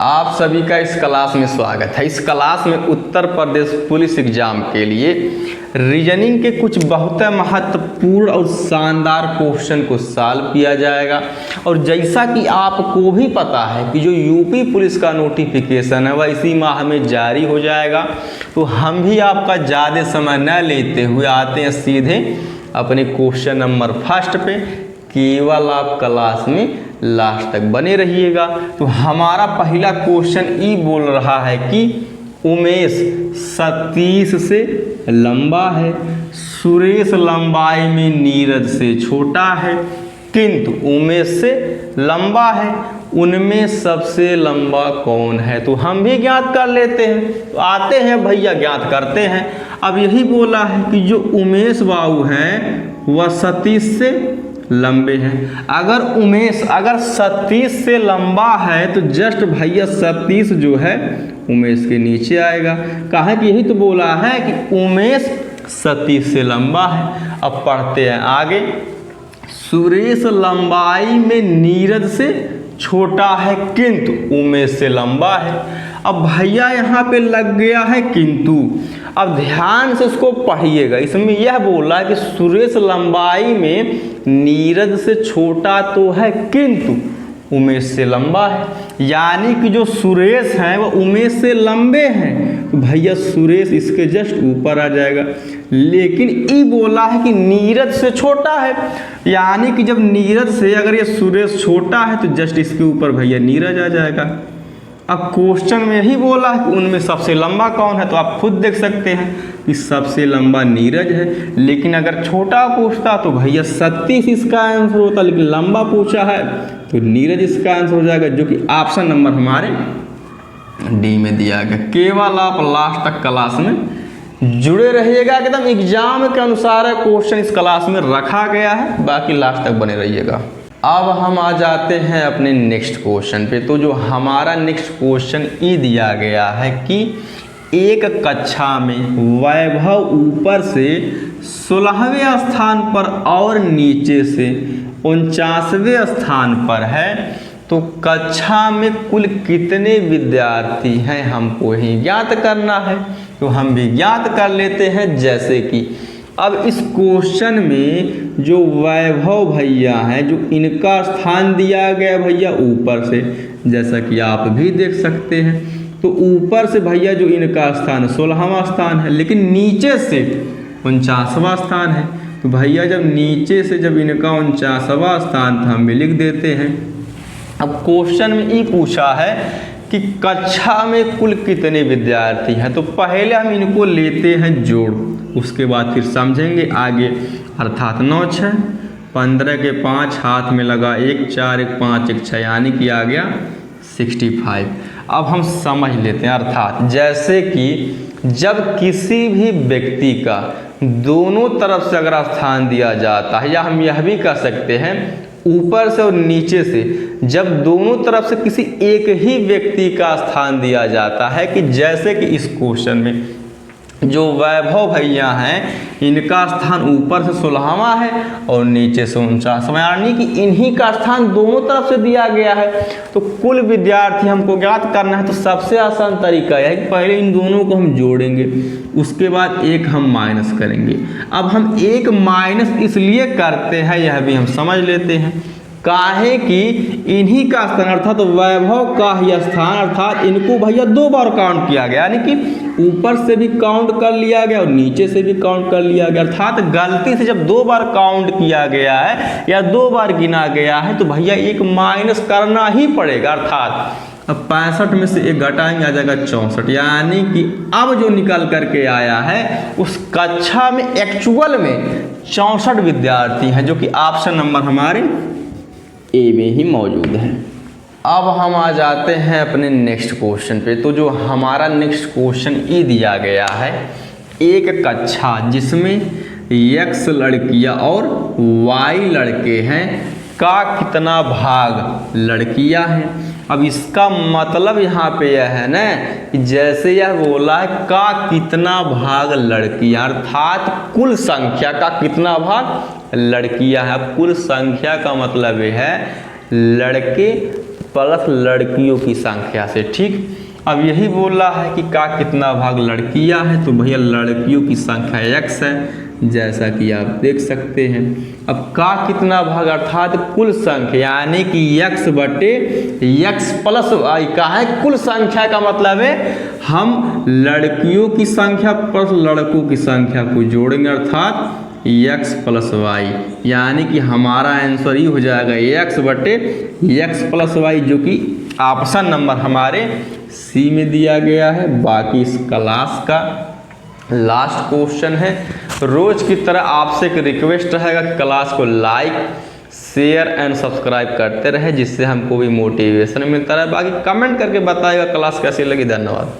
आप सभी का इस क्लास में स्वागत है। इस क्लास में उत्तर प्रदेश पुलिस एग्जाम के लिए रीजनिंग के कुछ बहुत महत्वपूर्ण और शानदार क्वेश्चन को सॉल्व किया जाएगा। और जैसा कि आपको भी पता है कि जो यूपी पुलिस का नोटिफिकेशन है वह इसी माह में जारी हो जाएगा, तो हम भी आपका ज़्यादा समय न लेते हुए आते हैं सीधे अपने क्वेश्चन नंबर फर्स्ट पे। केवल आप क्लास में लास्ट तक बने रहिएगा। तो हमारा पहला क्वेश्चन ये बोल रहा है कि उमेश सतीश से लंबा है, सुरेश लंबाई में नीरज से छोटा है, किंतु उमेश से लंबा है, उनमें सबसे लंबा कौन है। तो हम भी ज्ञात कर लेते हैं, तो आते हैं भैया ज्ञात करते हैं। अब यही बोला है कि जो उमेश बाबू हैं वह सतीश से लंबे हैं। अगर सतीश से लंबा है तो जस्ट भैया सतीश जो है उमेश के नीचे आएगा। कहा कि यही तो बोला है कि उमेश सतीश से लंबा है। अब पढ़ते हैं आगे। सुरेश लंबाई में नीरज से छोटा है किंतु उमेश से लंबा है। अब भैया यहाँ पे लग गया है किंतु। अब ध्यान से इसको पढ़िएगा। इसमें यह बोला है कि सुरेश लंबाई में नीरज से छोटा तो है किंतु उमेश से लंबा है, यानी कि जो सुरेश हैं वह उमेश से लंबे हैं। तो भैया सुरेश इसके जस्ट ऊपर आ जाएगा। लेकिन ये बोला है कि नीरज से छोटा है, यानी कि जब नीरज से अगर ये सुरेश छोटा है तो जस्ट इसके ऊपर भैया नीरज आ जाएगा। अब क्वेश्चन में ही बोला है कि उनमें सबसे लंबा कौन है, तो आप खुद देख सकते हैं कि सबसे लंबा नीरज है। लेकिन अगर छोटा पूछता तो भैया सतीश इसका आंसर होता, लेकिन लंबा पूछा है तो नीरज इसका आंसर हो जाएगा, जो कि ऑप्शन नंबर हमारे डी में दिया गया। केवल आप लास्ट तक क्लास में जुड़े रहिएगा, एकदम एग्जाम के अनुसार क्वेश्चन इस क्लास में रखा गया है, बाकी लास्ट तक बने रहिएगा। अब हम आ जाते हैं अपने नेक्स्ट क्वेश्चन पे। तो जो हमारा नेक्स्ट क्वेश्चन ये दिया गया है कि एक कक्षा में वैभव ऊपर से 16वें स्थान पर और नीचे से 49वें स्थान पर है, तो कक्षा में कुल कितने विद्यार्थी हैं हमको ही ज्ञात करना है। तो हम भी ज्ञात कर लेते हैं। जैसे कि अब इस क्वेश्चन में जो वैभव भैया हैं, जो इनका स्थान दिया गया भैया ऊपर से, जैसा कि आप भी देख सकते हैं। तो ऊपर से भैया जो इनका स्थान 16वां स्थान है, लेकिन नीचे से 49वां स्थान है। तो भैया जब नीचे से जब इनका 49वां स्थान था हम भी लिख देते हैं। अब क्वेश्चन में ये पूछा है कि कक्षा में कुल कितने विद्यार्थी हैं, तो पहले हम इनको लेते हैं जोड़, उसके बाद फिर समझेंगे आगे। अर्थात 9 6 15 के 5 हाथ में लगा 1 4 1 5 1 6, यानी कि आ गया 65। अब हम समझ लेते हैं। अर्थात जैसे कि जब किसी भी व्यक्ति का दोनों तरफ से अगर स्थान दिया जाता है, या हम यह भी कह सकते हैं ऊपर से और नीचे से, जब दोनों तरफ से किसी एक ही व्यक्ति का स्थान दिया जाता है, कि जैसे कि इस क्वेश्चन में जो वैभव भैया हैं इनका स्थान ऊपर से 16वां है और नीचे से 49वां, यानी कि इन्हीं का स्थान दोनों तरफ से दिया गया है। तो कुल विद्यार्थी हमको ज्ञात करना है। तो सबसे आसान तरीका है कि पहले इन दोनों को हम जोड़ेंगे, उसके बाद एक हम माइनस करेंगे। अब हम एक माइनस इसलिए करते हैं, यह भी हम समझ लेते हैं। काहे कि इन्हीं का स्थान अर्थात तो वैभव का ही स्थान, अर्थात इनको भैया 2 बार काउंट किया गया, यानी कि ऊपर से भी काउंट कर लिया गया और नीचे से भी काउंट कर लिया गया। अर्थात गलती से जब 2 बार काउंट किया गया है या 2 बार गिना गया है तो भैया एक माइनस करना ही पड़ेगा। अर्थात अब 65 में से एक घटाएंगे, आ जाएगा 64, यानी कि अब जो निकल करके आया है उस कक्षा में एक्चुअल में 64 विद्यार्थी हैं, जो कि ऑप्शन नंबर हमारे ए में ही मौजूद है। अब हम आ जाते हैं अपने नेक्स्ट क्वेश्चन पे। तो जो हमारा नेक्स्ट क्वेश्चन ये दिया गया है, एक कक्षा जिसमें x लड़कियां और y लड़के हैं का कितना भाग लड़कियां हैं। अब इसका मतलब यहाँ पे यह है ना कि जैसे यह बोला है का कितना भाग लड़कियां, अर्थात कुल संख्या का कितना भाग लड़कियां हैं। अब कुल संख्या का मतलब यह है लड़के प्लस लड़कियों की संख्या से। ठीक, अब यही बोल रहा है कि का कितना भाग लड़कियां हैं, तो भैया लड़कियों की संख्या x है, जैसा कि आप देख सकते हैं। अब का कितना भाग अर्थात कुल संख्या, यानी कि x बटे x प्लस वाई का है कुल संख्या का मतलब है हम लड़कियों की संख्या प्लस लड़कों की संख्या को जोड़ेंगे अर्थात x प्लस वाई, यानी कि हमारा आंसर ही हो जाएगा x बटे x प्लस वाई, जो कि ऑप्शन नंबर हमारे सी में दिया गया है। बाकी इस क्लास का लास्ट क्वेश्चन है। रोज की तरह आपसे एक रिक्वेस्ट रहेगा, क्लास को लाइक शेयर एंड सब्सक्राइब करते रहे, जिससे हमको भी मोटिवेशन मिलता रहे। बाकी कमेंट करके बताइएगा क्लास कैसी लगी। धन्यवाद।